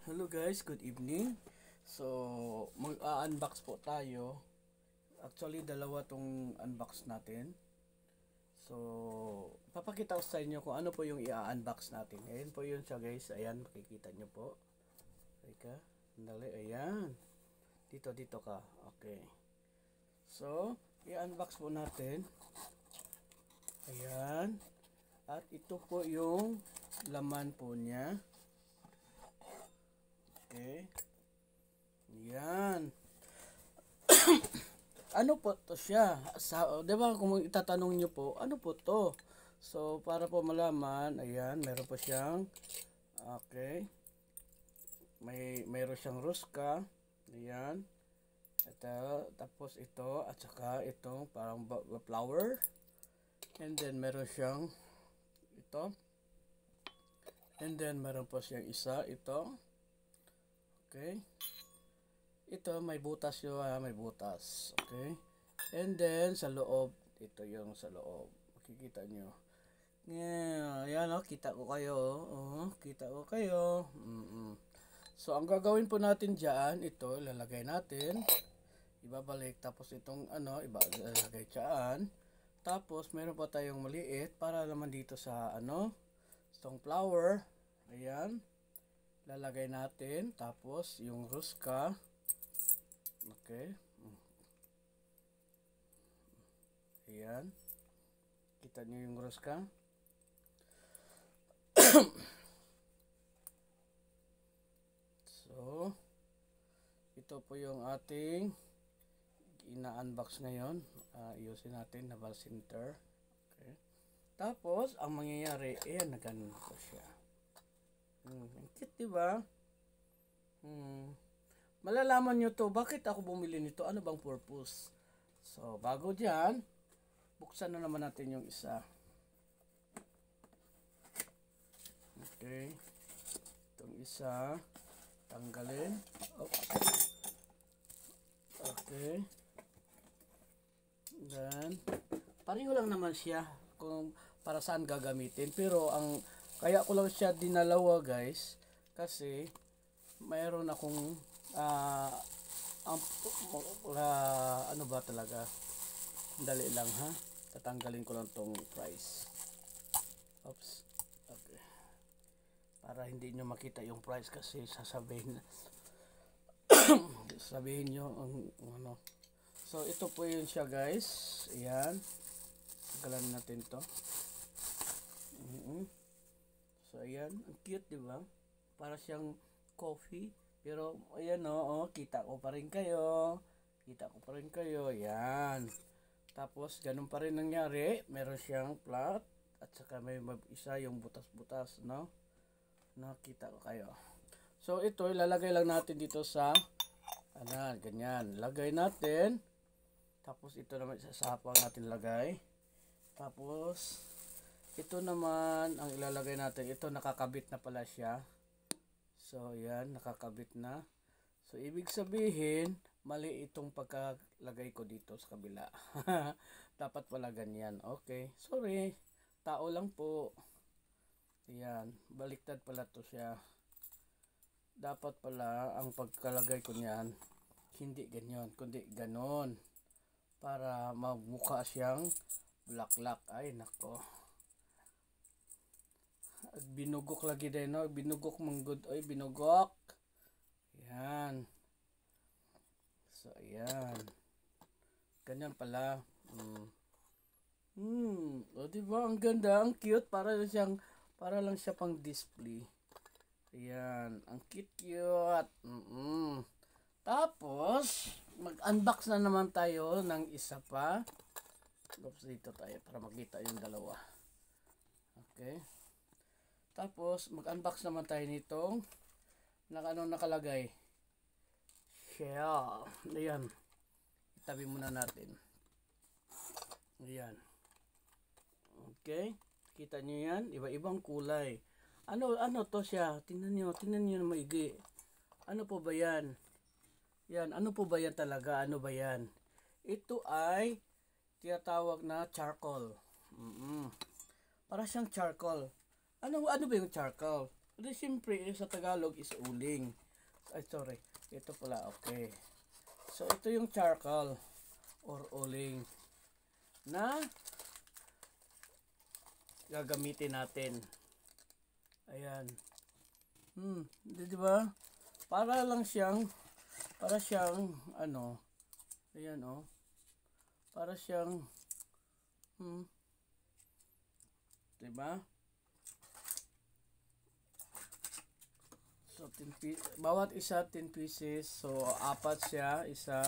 Hello guys, good evening. So, mag-unbox po tayo. Actually, dalawa tong unbox natin. So, papakita ko sa inyo kung ano po yung i-unbox natin. Ayan po yun siya guys. Ayan, makikita nyo po. Teka, dali, ayan. Dito ka. Okay. So, i-unbox po natin. Ayan. At ito po yung laman po niya. Okay. Yan. Ano po to siya? Sa, 'di ba kung itatanong niyo po, ano po to? So, para po malaman, ayan, meron po siyang okay. Meron siyang ruska. Ayan. Tapos ito at saka itong parang flower. And then meron siyang ito. And then meron po siyang isa ito. Okay. Ito may butas yun, may butas. Okay. And then sa loob, ito yung sa loob. Makikita nyo. Yeah, ayan o, kita ko kayo. Kita ko kayo. So ang gagawin po natin diyan, ito ilalagay natin. Ibabalik tapos itong ilalagay diyan. Tapos meron pa tayong maliit para naman dito sa itong flower. Ayan. Lalagay natin tapos yung ruska. Okay. Ayan. Kita nyo yung ruska. So, ito po yung ating ina-unbox ngayon. Iusin natin na ball center. Okay. Tapos, ang mangyayari, ayan, nagano po siya. Ang cute, diba? Malalaman nyo to, bakit ako bumili nito? Ano bang purpose? So, bago dyan, buksan na naman natin yung isa. Okay. Itong isa, tanggalin. Oops. Okay. Then, pareho lang naman siya kung para saan gagamitin. Pero, kaya ko lang siya dinalawa guys, kasi, mayroon akong ano ba talaga, dali lang ha, tatanggalin ko lang tong price. Oops. Okay. Para hindi nyo makita yung price kasi sasabihin nyo ang ano. So ito po yun siya guys. Ayan, tanggalan natin to. So ayan, ang cute diba, para siyang coffee. Pero ayan kita ko pa rin kayo. Kita ko pa rin kayo. Yan. Tapos ganun pa rin nangyari. Meron siyang flat at saka may isa yung butas-butas, no? Nakita ko kayo. So ito ilalagay lang natin dito sa ganyan. Lagay natin. Tapos ito naman sa hapang natin lagay. Tapos ito naman ang ilalagay natin. Ito nakakabit na pala siya. So, yan, nakakabit na. So, ibig sabihin, mali itong pagkalagay ko dito sa kabila. Dapat pala ganyan. Okay, sorry. Tao lang po. Yan, baliktad pala to siya. Dapat pala, ang pagkalagay ko niyan, hindi ganyan, kundi ganon. Para magmukha siyang bulaklak. Ay, nako. Binugok lagi din, no? Binugok manggod. Oy, binugok. Yan. So, ayan. Ganyan pala. O, diba? Ang ganda. Ang cute. Para lang siya pang display. Ayan. Ang cute. Tapos, mag-unbox na naman tayo ng isa pa. Oops, dito tayo para makita yung dalawa. Okay. Tapos, mag-unbox naman tayo nitong nakalagay. Shell. Ayan. Itabi muna natin. Ayan. Okay. Kita nyo yan? Iba-ibang kulay. Ano to siya? Tingnan nyo na maigi. Ano po ba yan? Yan. Ano po ba yan talaga? Ano ba yan? Ito ay tinatawag na charcoal. Para siyang charcoal. Ano ba yung charcoal? Di siyempre, sa Tagalog is uling. Ay, sorry. Ito pala, okay. So, ito yung charcoal or uling na gagamitin natin. Ayan. Di ba? Para siyang, ano, ayan, oh. Para siyang, di ba? So, bawat isa 10 pieces. So, apat siya, isa.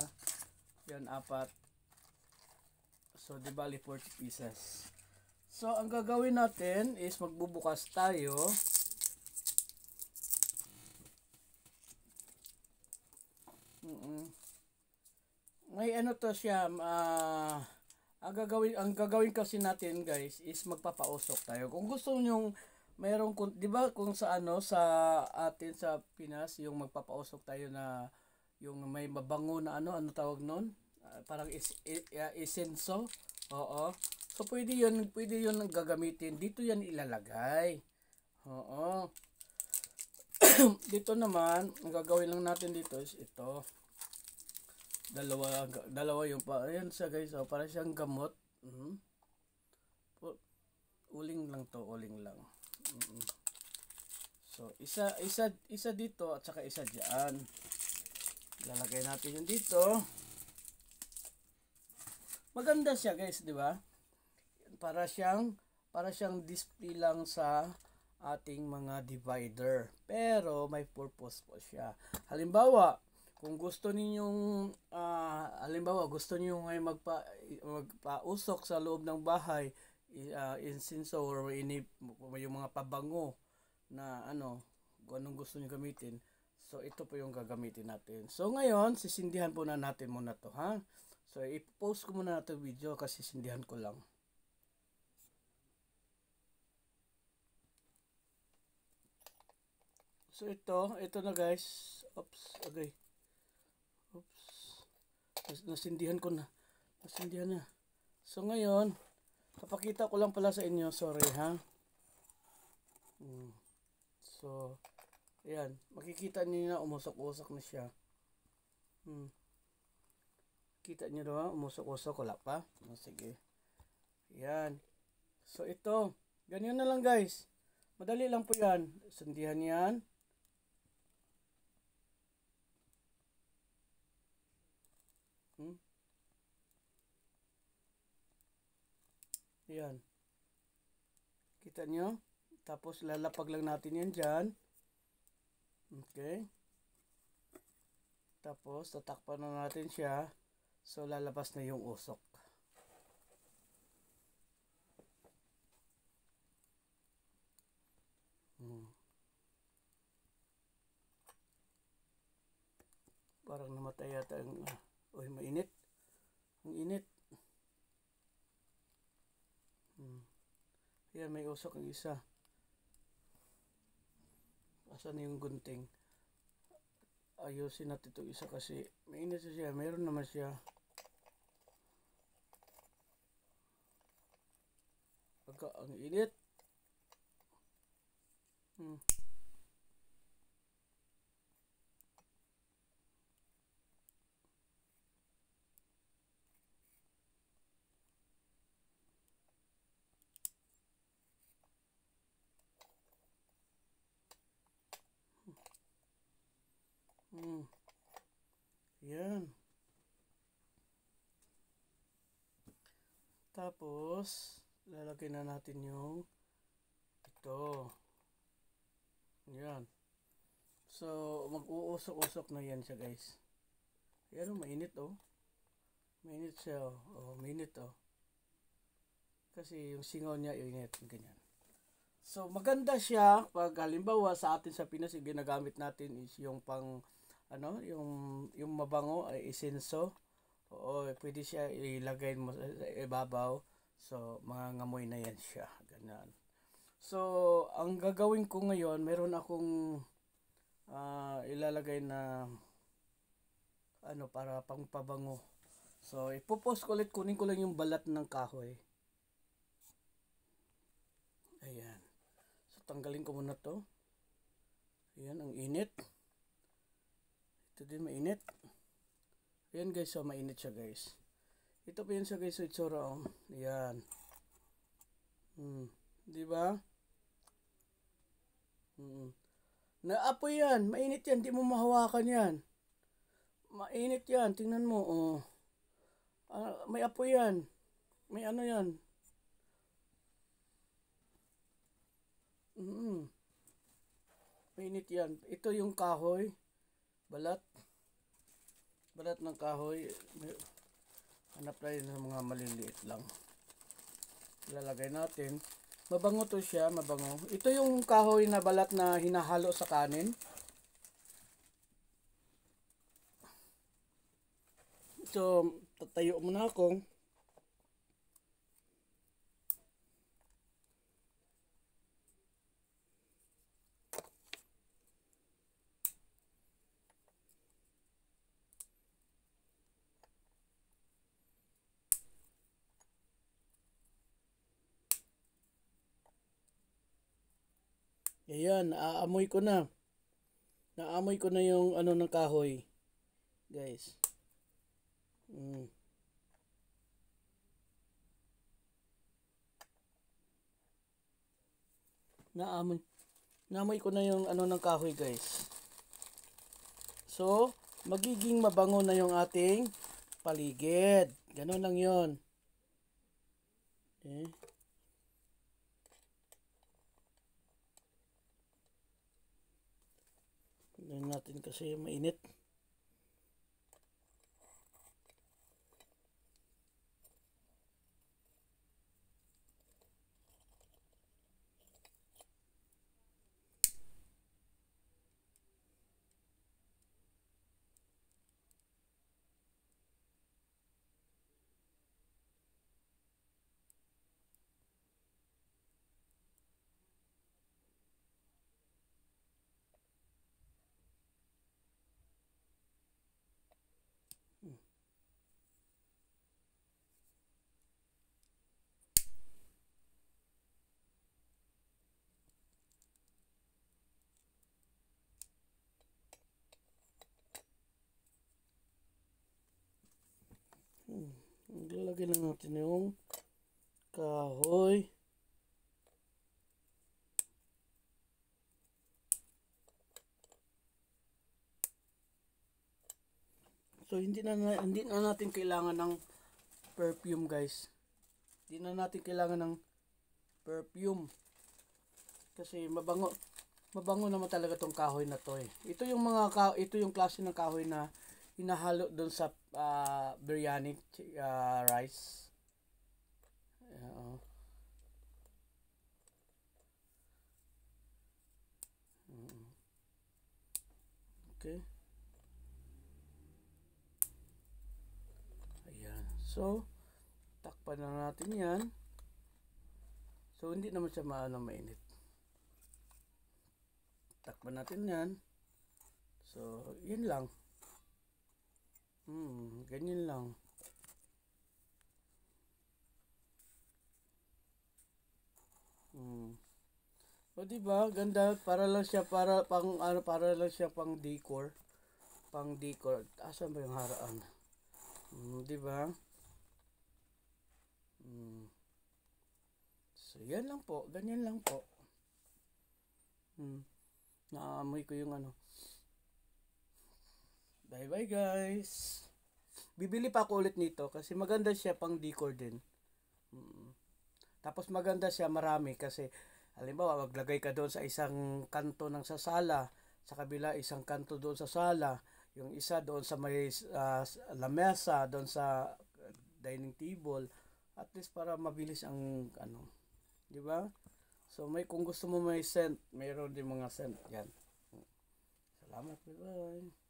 Yan, apat. So, di bali 40 pieces. So, ang gagawin natin is magbubukas tayo. May ano to siya, ang gagawin kasi natin guys is magpapausok tayo. Kung gusto niyo mayroong, 'di ba, kung sa ano sa atin sa Pinas yung magpapausok tayo na yung may mabango na ano tawag noon? Parang isenso. Oo. So pwede 'yun ang gagamitin. Dito 'yan ilalagay. Oo. Dito naman, ang gagawin lang natin dito is ito. Dalawa yung pa. Ayan siya guys, oh, para siyang gamot. Uling lang to, uling lang. So, isa dito at saka isa diyan. Lalagay natin yung dito. Maganda siya guys, di ba? Para siyang display lang sa ating mga divider. Pero may purpose po siya. Halimbawa, kung gusto ninyong gusto niyo ngay magpausok sa loob ng bahay, incense or yung mga pabango na ano, kung anong gusto niyo gamitin. So ito po yung gagamitin natin. So ngayon, sisindihan po na natin muna to, ha? So i-post ko muna na to video kasi sisindihan ko lang. So ito na guys. Oops, okay. Oops. Nasindihan ko na. Nasindihan na. So ngayon, papakita ko lang pala sa inyo, sorry ha. So, ayan, makikita niyo na umusok-usok na siya. Kita niyo ba? Umusok-usok, wala pa. Sige. Ayan. So ito, ganyan na lang guys. Madali lang po yan. Sindihan yan. Ayan. Kita nyo? Tapos lalapag lang natin yan dyan. Okay. Tapos tatakpan na natin siya. So lalabas na yung usok. Parang namatay yata ang uy, mainit. Ang init. Ayan, may usok ang isa. Asan yung gunting? Ayusin natin itong isa kasi mainit siya. Mayroon naman siya. Pagka ang init. Yan. Tapos, lalagay na natin yung ito. Yan. So, mag-uusok-usok na yan siya guys. Yan, mainit oh. Mainit siya oh. Oh, mainit oh. Kasi yung singaw niya, init. Ganyan. So, maganda siya pag halimbawa sa atin sa Pinas, yung ginagamit natin is yung pang yung mabango ay isenso. Oo, pwede siya ilagay mo sa ibabaw. So, mga ngamoy na yan siya. Ganyan. So, ang gagawin ko ngayon, meron akong ilalagay na para pangpabango. So, ipopost ko ulit. Kunin ko lang yung balat ng kahoy. Ayan. So, tanggalin ko muna to. Ayan, ang init. Ito din mainit. Ayan guys, so mainit siya guys. Ito pa yun siya guys, so itsura oh. Ayan. Di ba? Naapoy yan, mainit yan, di mo mahawakan yan. Mainit yan, tingnan mo oh. May apoy yan. May ano yan. Mainit yan. Ito yung kahoy. Balat. Balat ng kahoy. Hanap tayo ng mga maliliit lang. Ilalagay natin. Mabango to siya, mabango. Ito yung kahoy na balat na hinahalo sa kanin. So, tatayo muna ako. Ayan, naaamoy ko na. Naamoy ko na yung ano ng kahoy. Guys. Naamoy ko na yung ano ng kahoy guys. So, magiging mabango na yung ating paligid. Ganon lang yon. Okay. Tignan natin kasi mainit. Ilalagay lang natin yung kahoy. So hindi na natin kailangan ng perfume guys. Hindi na natin kailangan ng perfume. Kasi mabango naman talaga tong kahoy na to eh. Ito yung klase ng kahoy na hinahalo doon sa biryani rice. Okay. Ayan. So, takpan na natin yan. So, hindi naman siya mainit. Takpan natin yan. So, yun lang. Ganyan lang. O diba, ganda, para lang siya pang decor. Pang decor. Asan ba yung haraan? Diba? So, yan lang po. Ganyan lang po. Naamoy ko yung ano. Bye bye guys. Bibili pa ako ulit nito kasi maganda siya pang decor din. Tapos maganda siya marami kasi halimbawa maglagay ka doon sa isang kanto ng sala, sa kabila isang kanto doon sa sala, yung isa doon sa may lamesa, doon sa dining table, at least para mabilis ang ano, di ba? So kung gusto mo may scent, mayroon din mga scent yan. Salamat, bye.